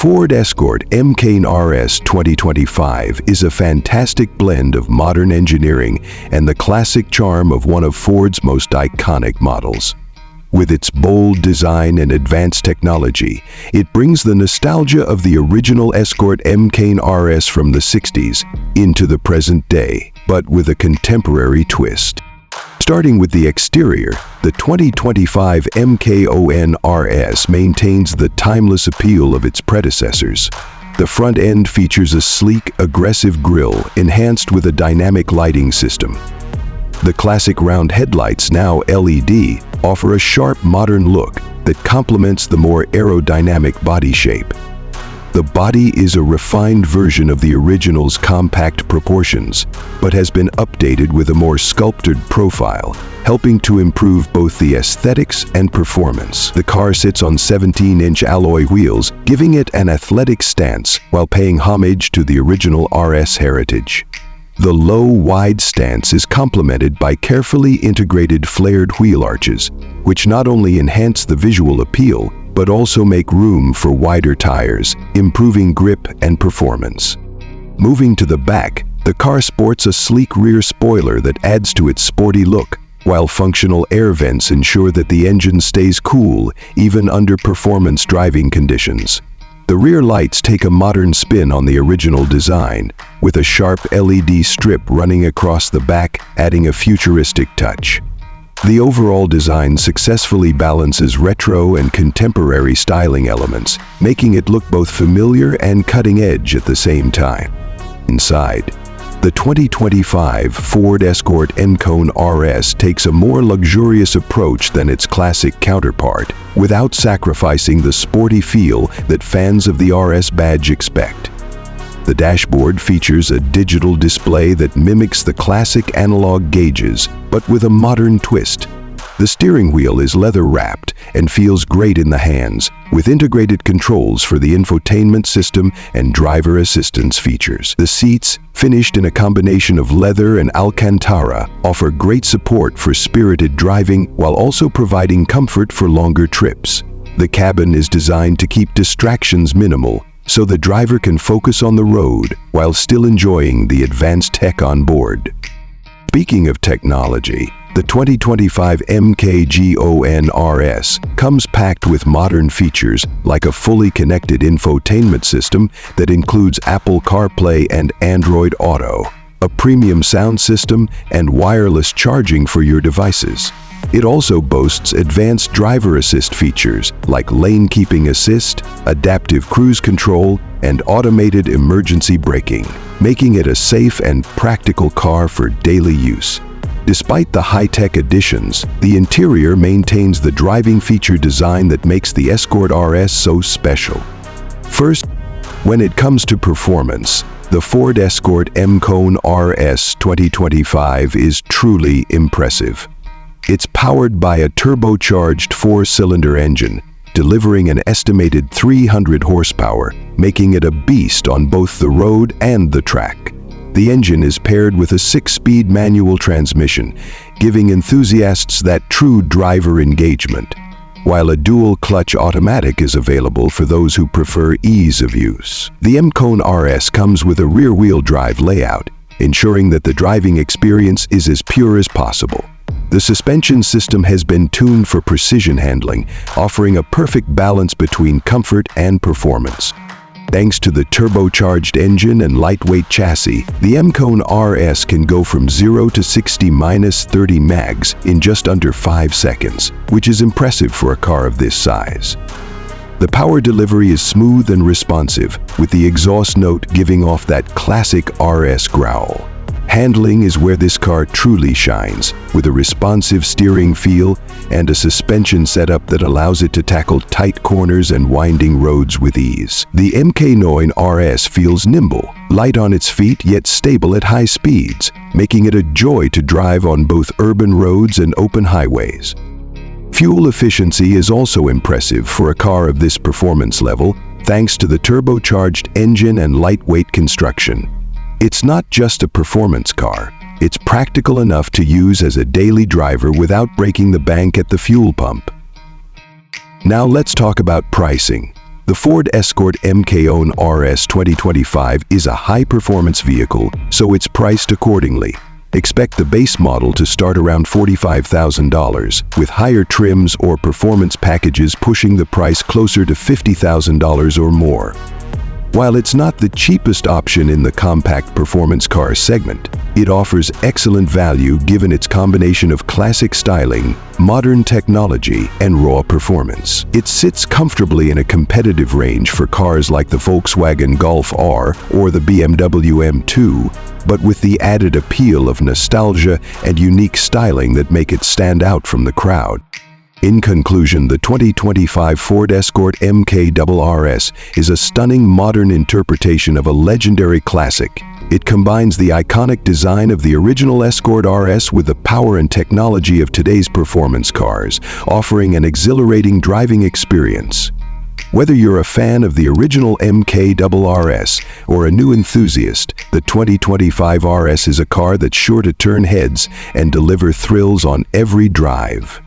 Ford Escort Mk1 RS 2025 is a fantastic blend of modern engineering and the classic charm of one of Ford's most iconic models. With its bold design and advanced technology, it brings the nostalgia of the original Escort Mk1 RS from the 60s into the present day, but with a contemporary twist. Starting with the exterior, the 2025 Mk1 RS maintains the timeless appeal of its predecessors. The front end features a sleek, aggressive grille enhanced with a dynamic lighting system. The classic round headlights, now LED, offer a sharp, modern look that complements the more aerodynamic body shape. The body is a refined version of the original's compact proportions, but has been updated with a more sculpted profile, helping to improve both the aesthetics and performance. The car sits on 17-inch alloy wheels, giving it an athletic stance while paying homage to the original RS heritage. The low, wide stance is complemented by carefully integrated flared wheel arches, which not only enhance the visual appeal, but also make room for wider tires, improving grip and performance. Moving to the back, the car sports a sleek rear spoiler that adds to its sporty look, while functional air vents ensure that the engine stays cool even under performance driving conditions. The rear lights take a modern spin on the original design, with a sharp LED strip running across the back, adding a futuristic touch. The overall design successfully balances retro and contemporary styling elements, making it look both familiar and cutting-edge at the same time. Inside, the 2025 Ford Escort Mk1 RS takes a more luxurious approach than its classic counterpart, without sacrificing the sporty feel that fans of the RS badge expect. The dashboard features a digital display that mimics the classic analog gauges, but with a modern twist. The steering wheel is leather-wrapped and feels great in the hands, with integrated controls for the infotainment system and driver assistance features. The seats, finished in a combination of leather and Alcantara, offer great support for spirited driving while also providing comfort for longer trips. The cabin is designed to keep distractions minimal, so the driver can focus on the road while still enjoying the advanced tech on board. Speaking of technology, the 2025 Mk1 RS comes packed with modern features like a fully connected infotainment system that includes Apple CarPlay and Android Auto, a premium sound system, and wireless charging for your devices. It also boasts advanced driver assist features like lane keeping assist, adaptive cruise control, and automated emergency braking, making it a safe and practical car for daily use. Despite the high-tech additions, the interior maintains the driving feature design that makes the Escort RS so special. First, when it comes to performance, the Ford Escort Mk1 RS 2025 is truly impressive. It's powered by a turbocharged 4-cylinder engine, delivering an estimated 300 horsepower, making it a beast on both the road and the track. The engine is paired with a 6-speed manual transmission, giving enthusiasts that true driver engagement, while a dual-clutch automatic is available for those who prefer ease of use. The Mk1 RS comes with a rear-wheel drive layout, ensuring that the driving experience is as pure as possible. The suspension system has been tuned for precision handling, offering a perfect balance between comfort and performance. Thanks to the turbocharged engine and lightweight chassis, the Mk1 RS can go from 0 to 60-30 mags in just under 5 seconds, which is impressive for a car of this size. The power delivery is smooth and responsive, with the exhaust note giving off that classic RS growl. Handling is where this car truly shines, with a responsive steering feel and a suspension setup that allows it to tackle tight corners and winding roads with ease. The Mk1 RS feels nimble, light on its feet yet stable at high speeds, making it a joy to drive on both urban roads and open highways. Fuel efficiency is also impressive for a car of this performance level, thanks to the turbocharged engine and lightweight construction. It's not just a performance car, it's practical enough to use as a daily driver without breaking the bank at the fuel pump. Now let's talk about pricing. The Ford Escort Mk1 RS 2025 is a high-performance vehicle, so it's priced accordingly. Expect the base model to start around $45,000, with higher trims or performance packages pushing the price closer to $50,000 or more. While it's not the cheapest option in the compact performance car segment, it offers excellent value given its combination of classic styling, modern technology, and raw performance. It sits comfortably in a competitive range for cars like the Volkswagen Golf R or the BMW M2, but with the added appeal of nostalgia and unique styling that make it stand out from the crowd. In conclusion, the 2025 Ford Escort Mk1 RS is a stunning modern interpretation of a legendary classic. It combines the iconic design of the original Escort RS with the power and technology of today's performance cars, offering an exhilarating driving experience. Whether you're a fan of the original Mk1 RS or a new enthusiast, the 2025 RS is a car that's sure to turn heads and deliver thrills on every drive.